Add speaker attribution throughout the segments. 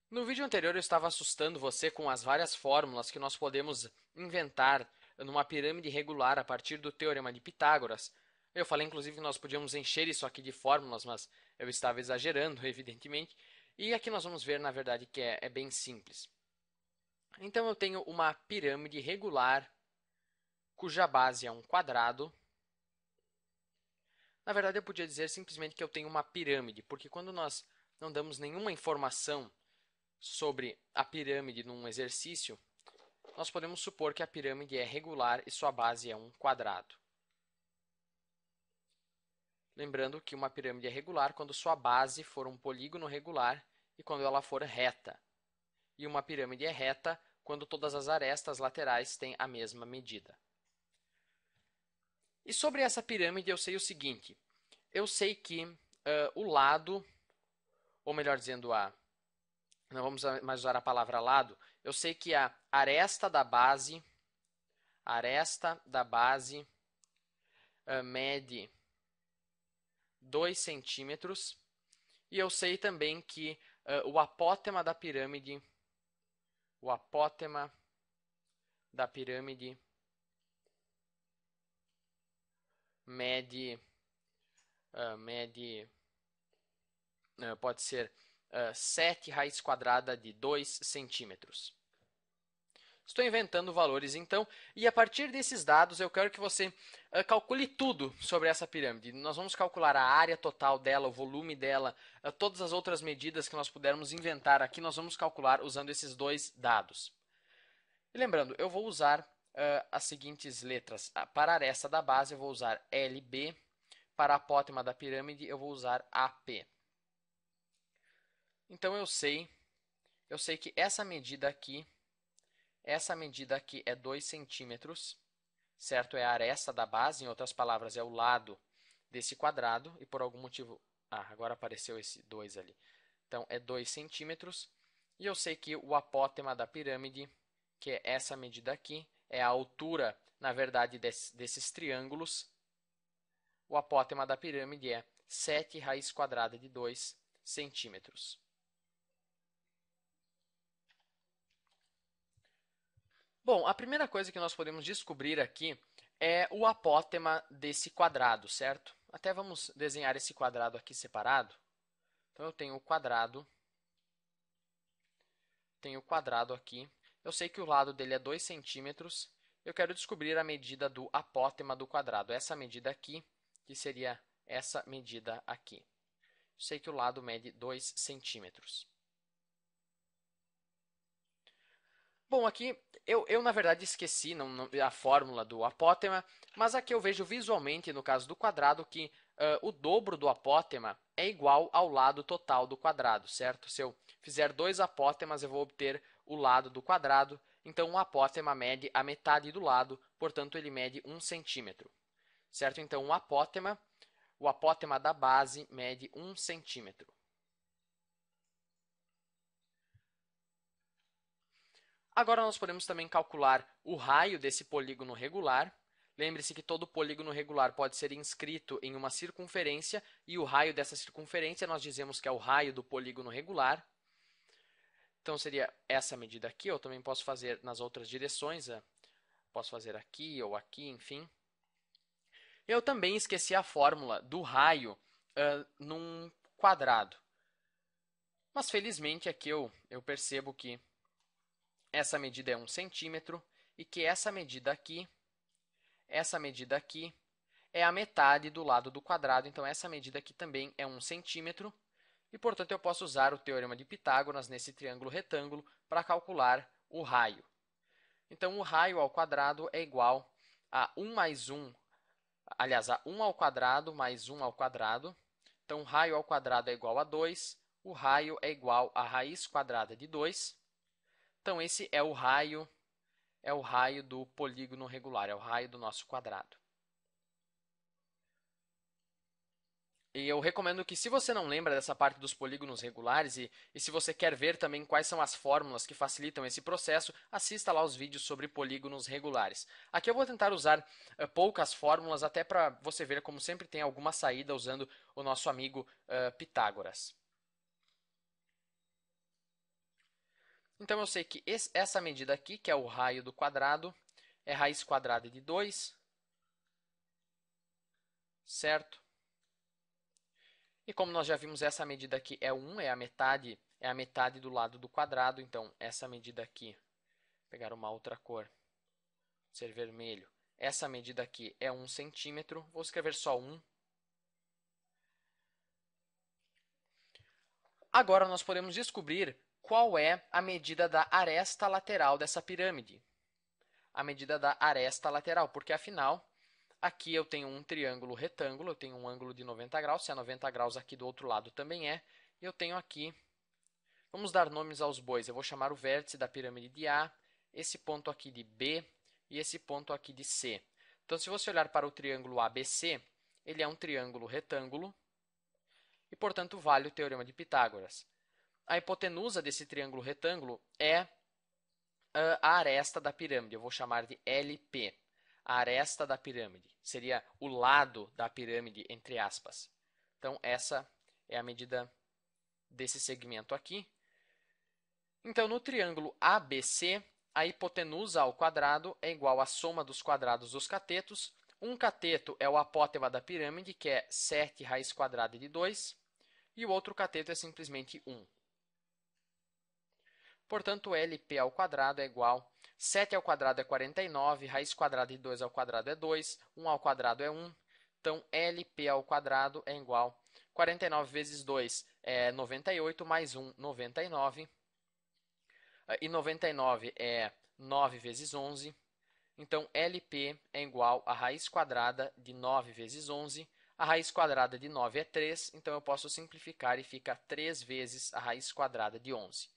Speaker 1: No vídeo anterior eu estava assustando você com as várias fórmulas que nós podemos inventar numa pirâmide regular a partir do Teorema de Pitágoras. Eu falei inclusive que nós podíamos encher isso aqui de fórmulas, mas eu estava exagerando, evidentemente. E aqui nós vamos ver, na verdade, que é bem simples. Então eu tenho uma pirâmide regular cuja base é um quadrado. Na verdade, eu podia dizer simplesmente que eu tenho uma pirâmide, porque quando nós não damos nenhuma informação sobre a pirâmide num exercício, nós podemos supor que a pirâmide é regular e sua base é um quadrado. Lembrando que uma pirâmide é regular quando sua base for um polígono regular e quando ela for reta. E uma pirâmide é reta quando todas as arestas laterais têm a mesma medida. E sobre essa pirâmide eu sei o seguinte, eu sei que o lado, ou melhor dizendo, não vamos mais usar a palavra lado, eu sei que a aresta da base mede 2 centímetros e eu sei também que o apótema da pirâmide mede pode ser 7 raiz quadrada de 2 centímetros. Estou inventando valores, então, e a partir desses dados eu quero que você calcule tudo sobre essa pirâmide. Nós vamos calcular a área total dela, o volume dela, todas as outras medidas que nós pudermos inventar aqui, nós vamos calcular usando esses dois dados. E lembrando, eu vou usar as seguintes letras. Para a aresta da base eu vou usar LB, para a apótema da pirâmide eu vou usar AP. Então eu sei que essa medida aqui é 2 centímetros, certo? É a aresta da base, em outras palavras, é o lado desse quadrado, e por algum motivo... agora apareceu esse 2 ali. Então, é 2 centímetros, e eu sei que o apótema da pirâmide, que é essa medida aqui, é a altura, na verdade, desses triângulos. O apótema da pirâmide é 7 raiz quadrada de 2 centímetros. Bom, a primeira coisa que nós podemos descobrir aqui é o apótema desse quadrado, certo? Até vamos desenhar esse quadrado aqui separado. Então, eu tenho o quadrado aqui. Eu sei que o lado dele é 2 centímetros. Eu quero descobrir a medida do apótema do quadrado. Essa medida aqui, que seria essa medida aqui. Eu sei que o lado mede 2 centímetros. Bom, aqui eu na verdade esqueci a fórmula do apótema, mas aqui eu vejo visualmente, no caso do quadrado, que o dobro do apótema é igual ao lado total do quadrado, certo? Se eu fizer dois apótemas, eu vou obter o lado do quadrado, então um apótema mede a metade do lado, portanto ele mede 1 centímetro, certo? Então o apótema da base mede 1 centímetro. Agora nós podemos também calcular o raio desse polígono regular. Lembre-se que todo polígono regular pode ser inscrito em uma circunferência e o raio dessa circunferência nós dizemos que é o raio do polígono regular. Então seria essa medida aqui, eu também posso fazer nas outras direções, posso fazer aqui ou aqui, enfim. Eu também esqueci a fórmula do raio num quadrado. Mas felizmente aqui eu percebo que essa medida é 1 centímetro e que essa medida aqui é a metade do lado do quadrado, então essa medida aqui também é 1 centímetro e, portanto, eu posso usar o Teorema de Pitágoras nesse triângulo retângulo para calcular o raio. Então, o raio ao quadrado é igual a 1 mais 1, aliás, a 1 ao quadrado mais 1 ao quadrado. Então, o raio ao quadrado é igual a 2, o raio é igual a raiz quadrada de 2. Então, esse é o raio do polígono regular, é o raio do nosso quadrado. E eu recomendo que, se você não lembra dessa parte dos polígonos regulares e se você quer ver também quais são as fórmulas que facilitam esse processo, assista lá os vídeos sobre polígonos regulares. Aqui eu vou tentar usar poucas fórmulas, até para você ver como sempre tem alguma saída usando o nosso amigo Pitágoras. Então, eu sei que essa medida aqui, que é o raio do quadrado, é raiz quadrada de 2, certo? E como nós já vimos, essa medida aqui é 1, é a metade do lado do quadrado. Então, essa medida aqui, vou pegar uma outra cor, ser vermelho. Essa medida aqui é 1 centímetro. Vou escrever só 1. Agora, nós podemos descobrir qual é a medida da aresta lateral dessa pirâmide. A medida da aresta lateral, porque, afinal, aqui eu tenho um triângulo retângulo, eu tenho um ângulo de 90 graus, se é 90 graus aqui do outro lado também é. E eu tenho aqui, vamos dar nomes aos bois, eu vou chamar o vértice da pirâmide de A, esse ponto aqui de B e esse ponto aqui de C. Então, se você olhar para o triângulo ABC, ele é um triângulo retângulo e, portanto, vale o teorema de Pitágoras. A hipotenusa desse triângulo retângulo é a aresta da pirâmide, eu vou chamar de LP. A aresta da pirâmide seria o lado da pirâmide, entre aspas. Então, essa é a medida desse segmento aqui. Então, no triângulo ABC, a hipotenusa ao quadrado é igual à soma dos quadrados dos catetos. Um cateto é o apótema da pirâmide, que é 7 raiz quadrada de 2, e o outro cateto é simplesmente 1. Portanto, LP ao quadrado é igual, 7 ao quadrado é 49, raiz quadrada de 2 ao quadrado é 2, 1 ao quadrado é 1. Então, LP ao quadrado é igual, 49 vezes 2 é 98, mais 1, 99. E 99 é 9 vezes 11. Então, LP é igual a raiz quadrada de 9 vezes 11. A raiz quadrada de 9 é 3, então eu posso simplificar e fica 3 vezes a raiz quadrada de 11.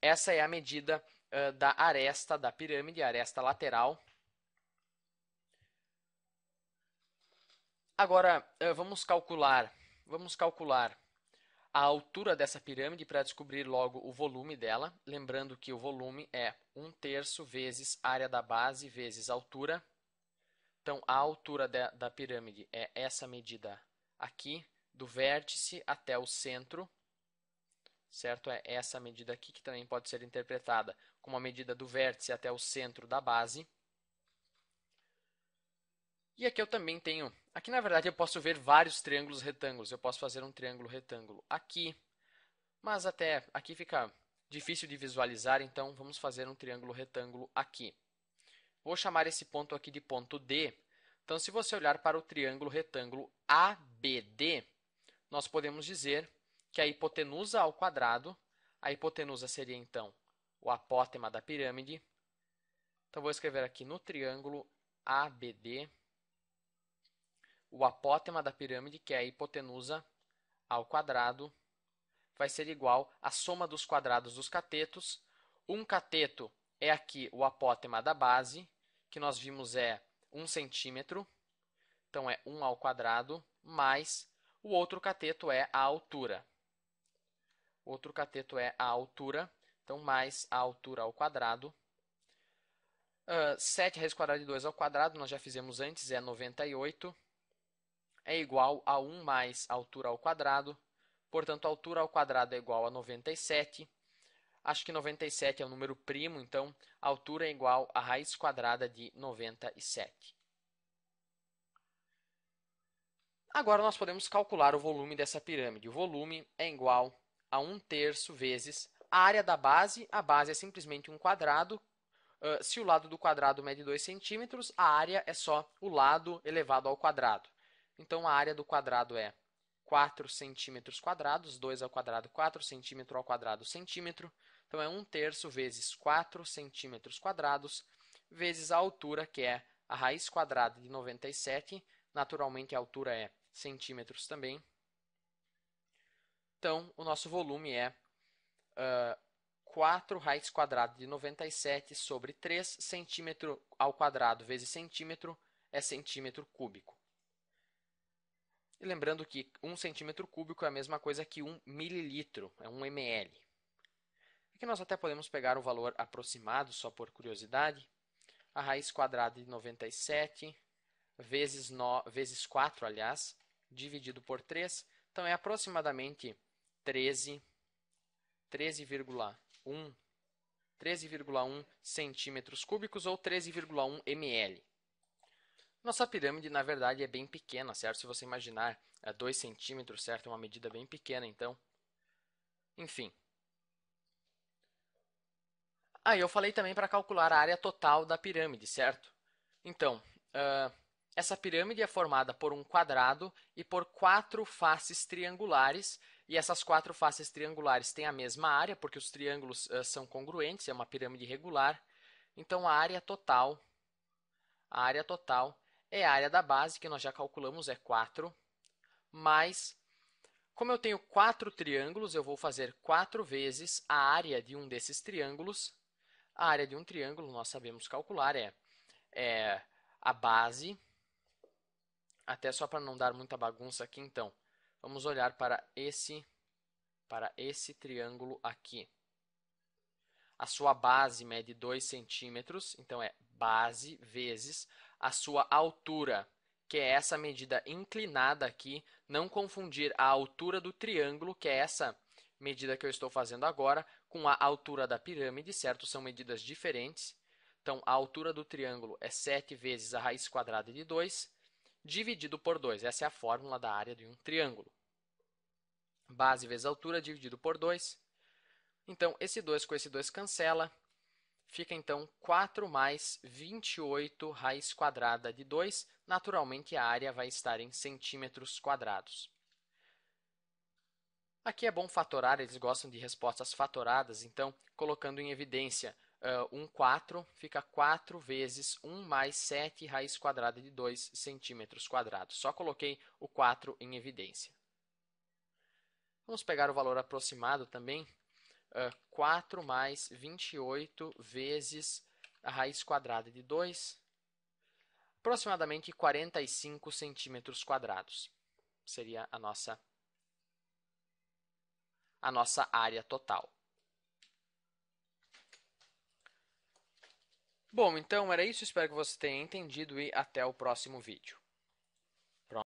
Speaker 1: Essa é a medida da aresta da pirâmide, a aresta lateral. Agora, vamos calcular a altura dessa pirâmide para descobrir logo o volume dela. Lembrando que o volume é 1/3 vezes área da base vezes altura. Então, a altura da pirâmide é essa medida aqui, do vértice até o centro. Certo? É essa medida aqui, que também pode ser interpretada como a medida do vértice até o centro da base. E aqui eu também tenho... Aqui, na verdade, eu posso ver vários triângulos retângulos. Eu posso fazer um triângulo retângulo aqui, mas até aqui fica difícil de visualizar, então vamos fazer um triângulo retângulo aqui. Vou chamar esse ponto aqui de ponto D. Então, se você olhar para o triângulo retângulo ABD, nós podemos dizer que a hipotenusa ao quadrado, a hipotenusa seria, então, o apótema da pirâmide. Então, vou escrever aqui no triângulo ABD, o apótema da pirâmide, que é a hipotenusa ao quadrado, vai ser igual à soma dos quadrados dos catetos. Um cateto é aqui o apótema da base, que nós vimos é 1 centímetro, então é 1 ao quadrado, mais o outro cateto é a altura. O outro cateto é a altura, então mais a altura ao quadrado. 7 raiz quadrada de 2 ao quadrado, nós já fizemos antes, é 98. É igual a 1 mais a altura ao quadrado. Portanto, a altura ao quadrado é igual a 97. Acho que 97 é um número primo, então a altura é igual a raiz quadrada de 97. Agora, nós podemos calcular o volume dessa pirâmide. O volume é igual a 1/3 vezes a área da base. A base é simplesmente um quadrado. Se o lado do quadrado mede 2 centímetros, a área é só o lado elevado ao quadrado. Então, a área do quadrado é 4 centímetros quadrados. 2 ao quadrado, 4 centímetro ao quadrado, centímetro. Então, é 1/3 vezes 4 centímetros quadrados, vezes a altura, que é a raiz quadrada de 97. Naturalmente, a altura é centímetros também. Então, o nosso volume é 4 raiz quadrada de 97 sobre 3 centímetro ao quadrado vezes centímetro é centímetro cúbico. E lembrando que 1 centímetro cúbico é a mesma coisa que 1 mililitro, é 1 ml. Aqui nós até podemos pegar o valor aproximado, só por curiosidade. A raiz quadrada de 97 vezes 4, aliás, dividido por 3. Então, é aproximadamente 13,1 13,1 centímetros cúbicos ou 13,1 ml. Nossa pirâmide, na verdade, é bem pequena, certo? Se você imaginar 2 centímetros, certo? É uma medida bem pequena, então. Enfim. Aí eu falei também para calcular a área total da pirâmide, certo? Então, essa pirâmide é formada por um quadrado e por 4 faces triangulares. E essas 4 faces triangulares têm a mesma área, porque os triângulos são congruentes, é uma pirâmide regular. Então, a área total é a área da base, que nós já calculamos, é 4, mais, como eu tenho 4 triângulos, eu vou fazer 4 vezes a área de um desses triângulos. A área de um triângulo, nós sabemos calcular, é a base, até só para não dar muita bagunça aqui, então, vamos olhar para esse triângulo aqui. A sua base mede 2 centímetros, então é base vezes a sua altura, que é essa medida inclinada aqui. Não confundir a altura do triângulo, que é essa medida que eu estou fazendo agora, com a altura da pirâmide, certo? São medidas diferentes. Então, a altura do triângulo é 7 vezes a raiz quadrada de 2, dividido por 2. Essa é a fórmula da área de um triângulo. Base vezes altura dividido por 2. Então, esse 2 com esse 2 cancela. Fica, então, 4 mais 28 raiz quadrada de 2. Naturalmente, a área vai estar em centímetros quadrados. Aqui é bom fatorar, eles gostam de respostas fatoradas, então, colocando em evidência 4, fica 4 vezes 1 mais 7 raiz quadrada de 2 centímetros quadrados. Só coloquei o 4 em evidência. Vamos pegar o valor aproximado também. 4 mais 28 vezes a raiz quadrada de 2, aproximadamente 45 centímetros quadrados. Seria a nossa área total. Bom, então era isso. Espero que você tenha entendido e até o próximo vídeo.